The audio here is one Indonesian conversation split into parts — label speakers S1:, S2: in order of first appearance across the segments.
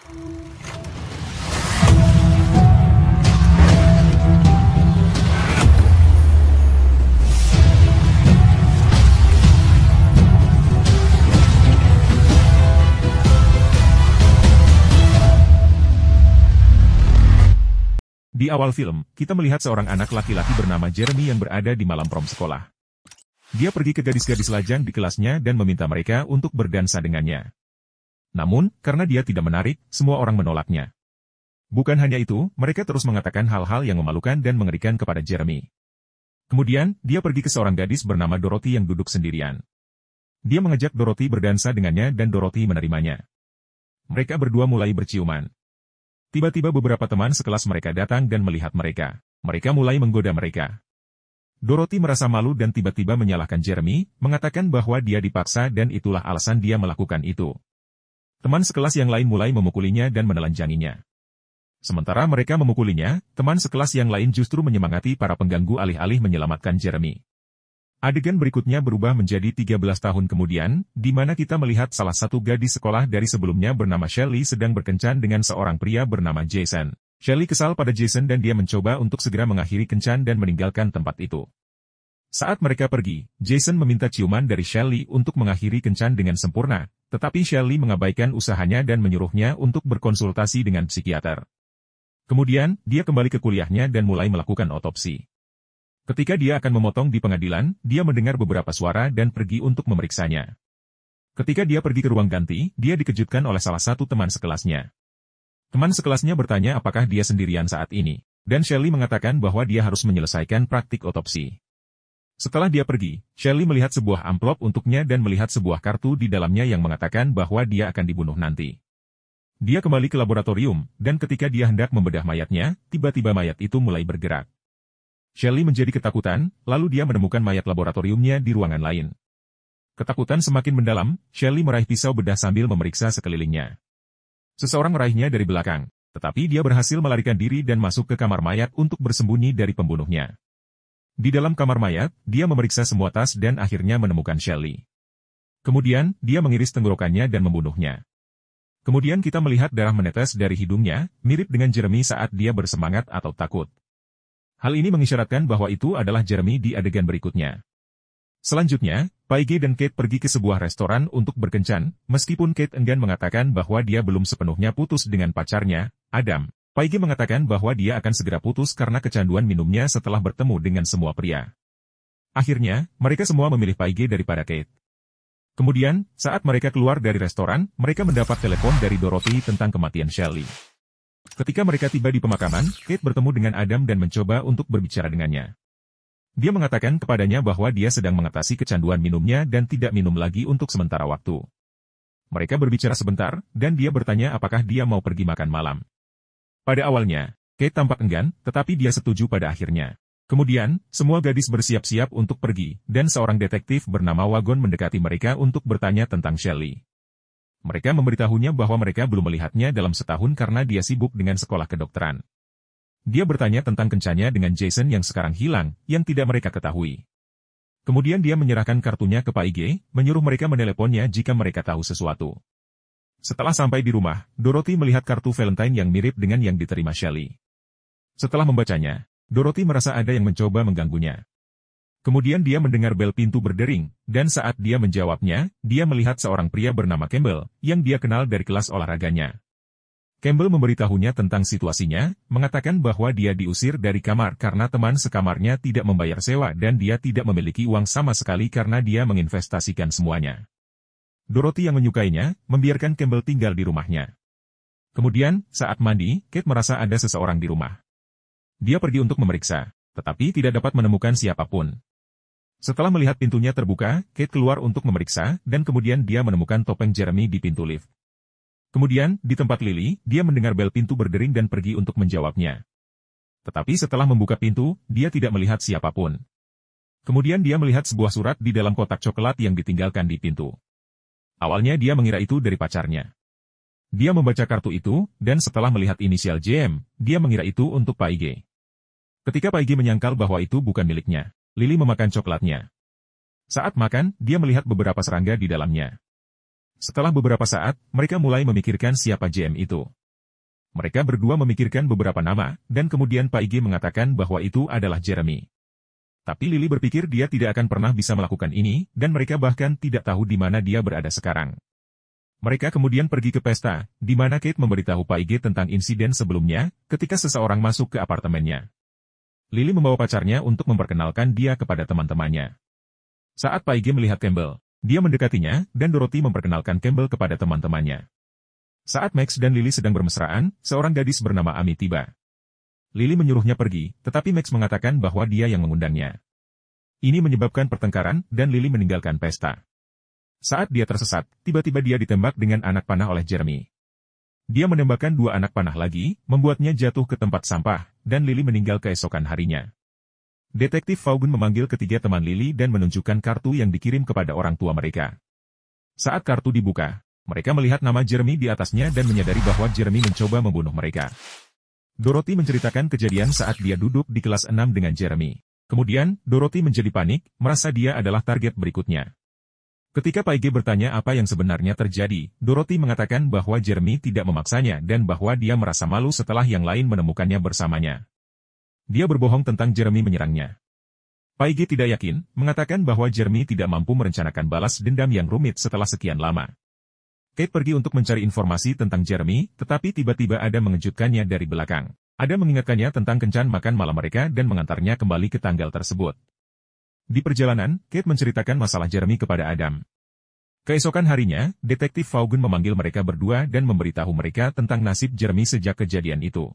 S1: Di awal film, kita melihat seorang anak laki-laki bernama Jeremy yang berada di malam prom sekolah. Dia pergi ke gadis-gadis lajang di kelasnya dan meminta mereka untuk berdansa dengannya. Namun, karena dia tidak menarik, semua orang menolaknya. Bukan hanya itu, mereka terus mengatakan hal-hal yang memalukan dan mengerikan kepada Jeremy. Kemudian, dia pergi ke seorang gadis bernama Dorothy yang duduk sendirian. Dia mengajak Dorothy berdansa dengannya dan Dorothy menerimanya. Mereka berdua mulai berciuman. Tiba-tiba beberapa teman sekelas mereka datang dan melihat mereka. Mereka mulai menggoda mereka. Dorothy merasa malu dan tiba-tiba menyalahkan Jeremy, mengatakan bahwa dia dipaksa dan itulah alasan dia melakukan itu. Teman sekelas yang lain mulai memukulinya dan menelanjanginya. Sementara mereka memukulinya, teman sekelas yang lain justru menyemangati para pengganggu alih-alih menyelamatkan Jeremy. Adegan berikutnya berubah menjadi 13 tahun kemudian, di mana kita melihat salah satu gadis sekolah dari sebelumnya bernama Shelley sedang berkencan dengan seorang pria bernama Jason. Shelley kesal pada Jason dan dia mencoba untuk segera mengakhiri kencan dan meninggalkan tempat itu. Saat mereka pergi, Jason meminta ciuman dari Shelley untuk mengakhiri kencan dengan sempurna, tetapi Shelley mengabaikan usahanya dan menyuruhnya untuk berkonsultasi dengan psikiater. Kemudian, dia kembali ke kuliahnya dan mulai melakukan otopsi. Ketika dia akan memotong di pengadilan, dia mendengar beberapa suara dan pergi untuk memeriksanya. Ketika dia pergi ke ruang ganti, dia dikejutkan oleh salah satu teman sekelasnya. Teman sekelasnya bertanya apakah dia sendirian saat ini, dan Shelley mengatakan bahwa dia harus menyelesaikan praktik otopsi. Setelah dia pergi, Shelley melihat sebuah amplop untuknya dan melihat sebuah kartu di dalamnya yang mengatakan bahwa dia akan dibunuh nanti. Dia kembali ke laboratorium, dan ketika dia hendak membedah mayatnya, tiba-tiba mayat itu mulai bergerak. Shelley menjadi ketakutan, lalu dia menemukan mayat laboratoriumnya di ruangan lain. Ketakutan semakin mendalam, Shelley meraih pisau bedah sambil memeriksa sekelilingnya. Seseorang meraihnya dari belakang, tetapi dia berhasil melarikan diri dan masuk ke kamar mayat untuk bersembunyi dari pembunuhnya. Di dalam kamar mayat, dia memeriksa semua tas dan akhirnya menemukan Shelley. Kemudian, dia mengiris tenggorokannya dan membunuhnya. Kemudian kita melihat darah menetes dari hidungnya, mirip dengan Jeremy saat dia bersemangat atau takut. Hal ini mengisyaratkan bahwa itu adalah Jeremy di adegan berikutnya. Selanjutnya, Paige dan Kate pergi ke sebuah restoran untuk berkencan, meskipun Kate enggan mengatakan bahwa dia belum sepenuhnya putus dengan pacarnya, Adam. Paige mengatakan bahwa dia akan segera putus karena kecanduan minumnya setelah bertemu dengan semua pria. Akhirnya, mereka semua memilih Paige daripada Kate. Kemudian, saat mereka keluar dari restoran, mereka mendapat telepon dari Dorothy tentang kematian Shelley. Ketika mereka tiba di pemakaman, Kate bertemu dengan Adam dan mencoba untuk berbicara dengannya. Dia mengatakan kepadanya bahwa dia sedang mengatasi kecanduan minumnya dan tidak minum lagi untuk sementara waktu. Mereka berbicara sebentar, dan dia bertanya apakah dia mau pergi makan malam. Pada awalnya, Kate tampak enggan, tetapi dia setuju pada akhirnya. Kemudian, semua gadis bersiap-siap untuk pergi, dan seorang detektif bernama Wagon mendekati mereka untuk bertanya tentang Shelley. Mereka memberitahunya bahwa mereka belum melihatnya dalam setahun karena dia sibuk dengan sekolah kedokteran. Dia bertanya tentang kencannya dengan Jason yang sekarang hilang, yang tidak mereka ketahui. Kemudian dia menyerahkan kartunya ke Paige, menyuruh mereka meneleponnya jika mereka tahu sesuatu. Setelah sampai di rumah, Dorothy melihat kartu Valentine yang mirip dengan yang diterima Shelley. Setelah membacanya, Dorothy merasa ada yang mencoba mengganggunya. Kemudian dia mendengar bel pintu berdering, dan saat dia menjawabnya, dia melihat seorang pria bernama Campbell, yang dia kenal dari kelas olahraganya. Campbell memberitahunya tentang situasinya, mengatakan bahwa dia diusir dari kamar karena teman sekamarnya tidak membayar sewa dan dia tidak memiliki uang sama sekali karena dia menginvestasikan semuanya. Dorothy yang menyukainya, membiarkan Campbell tinggal di rumahnya. Kemudian, saat mandi, Kate merasa ada seseorang di rumah. Dia pergi untuk memeriksa, tetapi tidak dapat menemukan siapapun. Setelah melihat pintunya terbuka, Kate keluar untuk memeriksa, dan kemudian dia menemukan topeng Jeremy di pintu lift. Kemudian, di tempat Lily, dia mendengar bel pintu berdering dan pergi untuk menjawabnya. Tetapi setelah membuka pintu, dia tidak melihat siapapun. Kemudian dia melihat sebuah surat di dalam kotak coklat yang ditinggalkan di pintu. Awalnya dia mengira itu dari pacarnya. Dia membaca kartu itu, dan setelah melihat inisial JM, dia mengira itu untuk Paige. Ketika Paige menyangkal bahwa itu bukan miliknya, Lily memakan coklatnya. Saat makan, dia melihat beberapa serangga di dalamnya. Setelah beberapa saat, mereka mulai memikirkan siapa JM itu. Mereka berdua memikirkan beberapa nama, dan kemudian Pak IG mengatakan bahwa itu adalah Jeremy. Tapi Lily berpikir dia tidak akan pernah bisa melakukan ini, dan mereka bahkan tidak tahu di mana dia berada sekarang. Mereka kemudian pergi ke pesta, di mana Kate memberitahu Pak IG tentang insiden sebelumnya, ketika seseorang masuk ke apartemennya. Lily membawa pacarnya untuk memperkenalkan dia kepada teman-temannya. Saat Pak IG melihat Campbell, dia mendekatinya, dan Dorothy memperkenalkan Campbell kepada teman-temannya. Saat Max dan Lily sedang bermesraan, seorang gadis bernama Amy tiba. Lily menyuruhnya pergi, tetapi Max mengatakan bahwa dia yang mengundangnya. Ini menyebabkan pertengkaran, dan Lily meninggalkan pesta. Saat dia tersesat, tiba-tiba dia ditembak dengan anak panah oleh Jeremy. Dia menembakkan 2 anak panah lagi, membuatnya jatuh ke tempat sampah, dan Lily meninggal keesokan harinya. Detektif Vaughan memanggil ketiga teman Lily dan menunjukkan kartu yang dikirim kepada orang tua mereka. Saat kartu dibuka, mereka melihat nama Jeremy di atasnya dan menyadari bahwa Jeremy mencoba membunuh mereka. Dorothy menceritakan kejadian saat dia duduk di kelas 6 dengan Jeremy. Kemudian, Dorothy menjadi panik, merasa dia adalah target berikutnya. Ketika Pak IG bertanya apa yang sebenarnya terjadi, Dorothy mengatakan bahwa Jeremy tidak memaksanya dan bahwa dia merasa malu setelah yang lain menemukannya bersamanya. Dia berbohong tentang Jeremy menyerangnya. Pak IG tidak yakin, mengatakan bahwa Jeremy tidak mampu merencanakan balas dendam yang rumit setelah sekian lama. Kate pergi untuk mencari informasi tentang Jeremy, tetapi tiba-tiba Adam mengejutkannya dari belakang. Adam mengingatkannya tentang kencan makan malam mereka dan mengantarnya kembali ke tanggal tersebut. Di perjalanan, Kate menceritakan masalah Jeremy kepada Adam. Keesokan harinya, Detektif Vaughan memanggil mereka berdua dan memberitahu mereka tentang nasib Jeremy sejak kejadian itu.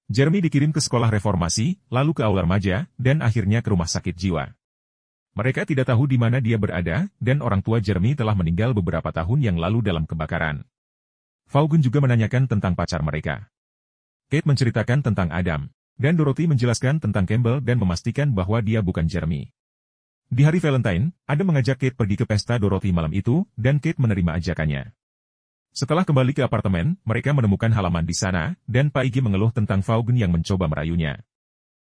S1: Jeremy dikirim ke sekolah reformasi, lalu ke aula remaja, dan akhirnya ke rumah sakit jiwa. Mereka tidak tahu di mana dia berada, dan orang tua Jeremy telah meninggal beberapa tahun yang lalu dalam kebakaran. Vaughan juga menanyakan tentang pacar mereka. Kate menceritakan tentang Adam, dan Dorothy menjelaskan tentang Campbell dan memastikan bahwa dia bukan Jeremy. Di hari Valentine, Adam mengajak Kate pergi ke pesta Dorothy malam itu, dan Kate menerima ajakannya. Setelah kembali ke apartemen, mereka menemukan halaman di sana, dan Pak IG mengeluh tentang Vaughan yang mencoba merayunya.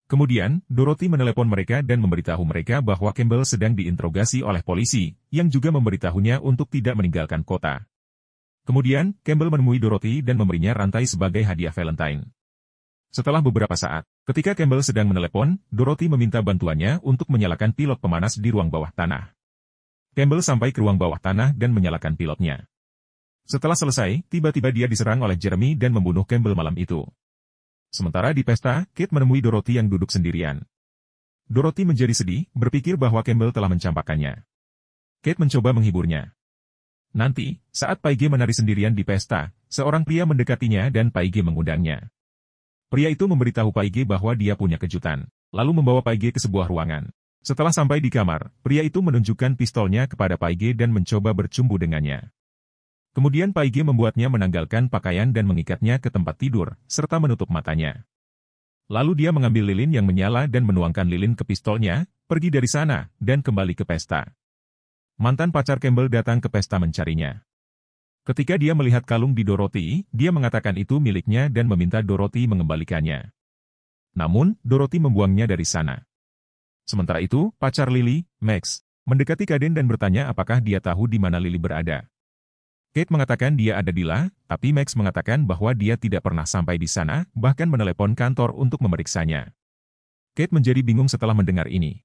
S1: Kemudian, Dorothy menelepon mereka dan memberitahu mereka bahwa Campbell sedang diinterogasi oleh polisi, yang juga memberitahunya untuk tidak meninggalkan kota. Kemudian, Campbell menemui Dorothy dan memberinya rantai sebagai hadiah Valentine. Setelah beberapa saat, ketika Campbell sedang menelepon, Dorothy meminta bantuannya untuk menyalakan pilot pemanas di ruang bawah tanah. Campbell sampai ke ruang bawah tanah dan menyalakan pilotnya. Setelah selesai, tiba-tiba dia diserang oleh Jeremy dan membunuh Campbell malam itu. Sementara di pesta, Kate menemui Dorothy yang duduk sendirian. Dorothy menjadi sedih, berpikir bahwa Campbell telah mencampakkannya. Kate mencoba menghiburnya. Nanti, saat Pak IG menari sendirian di pesta, seorang pria mendekatinya dan Pak IG mengundangnya. Pria itu memberitahu Pak IG bahwa dia punya kejutan, lalu membawa Pak IG ke sebuah ruangan. Setelah sampai di kamar, pria itu menunjukkan pistolnya kepada Pak IG dan mencoba bercumbu dengannya. Kemudian Pak IG membuatnya menanggalkan pakaian dan mengikatnya ke tempat tidur, serta menutup matanya. Lalu dia mengambil lilin yang menyala dan menuangkan lilin ke pistolnya, pergi dari sana, dan kembali ke pesta. Mantan pacar Campbell datang ke pesta mencarinya. Ketika dia melihat kalung di Dorothy, dia mengatakan itu miliknya dan meminta Dorothy mengembalikannya. Namun, Dorothy membuangnya dari sana. Sementara itu, pacar Lily, Max, mendekati Kaden dan bertanya apakah dia tahu di mana Lily berada. Kate mengatakan dia ada di La, tapi Max mengatakan bahwa dia tidak pernah sampai di sana, bahkan menelepon kantor untuk memeriksanya. Kate menjadi bingung setelah mendengar ini.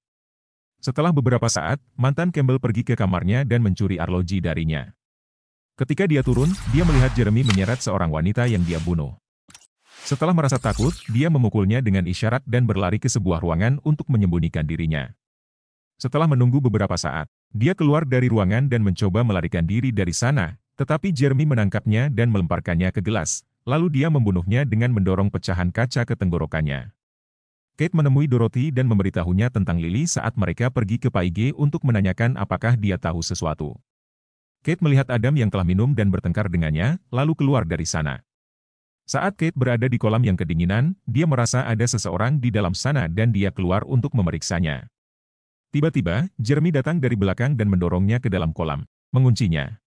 S1: Setelah beberapa saat, mantan Campbell pergi ke kamarnya dan mencuri arloji darinya. Ketika dia turun, dia melihat Jeremy menyeret seorang wanita yang dia bunuh. Setelah merasa takut, dia memukulnya dengan isyarat dan berlari ke sebuah ruangan untuk menyembunyikan dirinya. Setelah menunggu beberapa saat, dia keluar dari ruangan dan mencoba melarikan diri dari sana, tetapi Jeremy menangkapnya dan melemparkannya ke gelas, lalu dia membunuhnya dengan mendorong pecahan kaca ke tenggorokannya. Kate menemui Dorothy dan memberitahunya tentang Lily saat mereka pergi ke Pak IG untuk menanyakan apakah dia tahu sesuatu. Kate melihat Adam yang telah minum dan bertengkar dengannya, lalu keluar dari sana. Saat Kate berada di kolam yang kedinginan, dia merasa ada seseorang di dalam sana dan dia keluar untuk memeriksanya. Tiba-tiba, Jeremy datang dari belakang dan mendorongnya ke dalam kolam, menguncinya.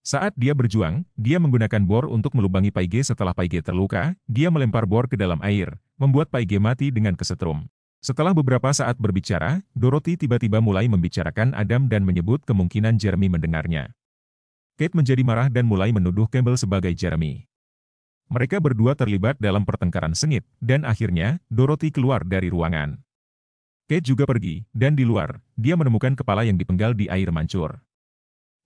S1: Saat dia berjuang, dia menggunakan bor untuk melubangi Pak IG. Setelah Pak IG terluka, dia melempar bor ke dalam air, membuat Pak IG mati dengan kesetrum. Setelah beberapa saat berbicara, Dorothy tiba-tiba mulai membicarakan Adam dan menyebut kemungkinan Jeremy mendengarnya. Kate menjadi marah dan mulai menuduh Campbell sebagai Jeremy. Mereka berdua terlibat dalam pertengkaran sengit, dan akhirnya, Dorothy keluar dari ruangan. Kate juga pergi, dan di luar, dia menemukan kepala yang dipenggal di air mancur.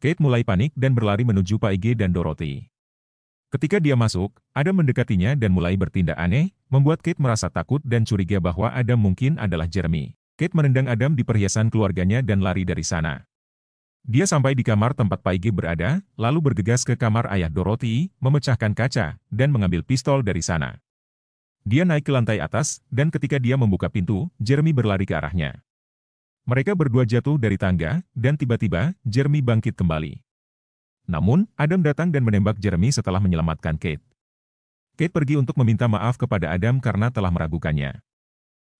S1: Kate mulai panik dan berlari menuju Paige dan Dorothy. Ketika dia masuk, Adam mendekatinya dan mulai bertindak aneh, membuat Kate merasa takut dan curiga bahwa Adam mungkin adalah Jeremy. Kate menendang Adam di perhiasan keluarganya dan lari dari sana. Dia sampai di kamar tempat Paige berada, lalu bergegas ke kamar ayah Dorothy, memecahkan kaca, dan mengambil pistol dari sana. Dia naik ke lantai atas, dan ketika dia membuka pintu, Jeremy berlari ke arahnya. Mereka berdua jatuh dari tangga, dan tiba-tiba, Jeremy bangkit kembali. Namun, Adam datang dan menembak Jeremy setelah menyelamatkan Kate. Kate pergi untuk meminta maaf kepada Adam karena telah meragukannya.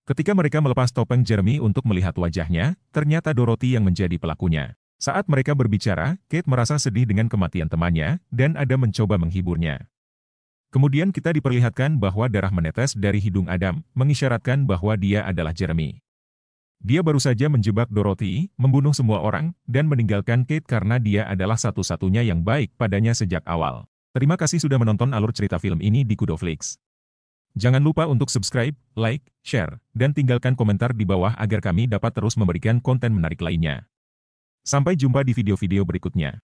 S1: Ketika mereka melepas topeng Jeremy untuk melihat wajahnya, ternyata Dorothy yang menjadi pelakunya. Saat mereka berbicara, Kate merasa sedih dengan kematian temannya, dan Adam mencoba menghiburnya. Kemudian kita diperlihatkan bahwa darah menetes dari hidung Adam, mengisyaratkan bahwa dia adalah Jeremy. Dia baru saja menjebak Dorothy, membunuh semua orang, dan meninggalkan Kate karena dia adalah satu-satunya yang baik padanya sejak awal. Terima kasih sudah menonton alur cerita film ini di Kudoflix. Jangan lupa untuk subscribe, like, share, dan tinggalkan komentar di bawah agar kami dapat terus memberikan konten menarik lainnya. Sampai jumpa di video-video berikutnya.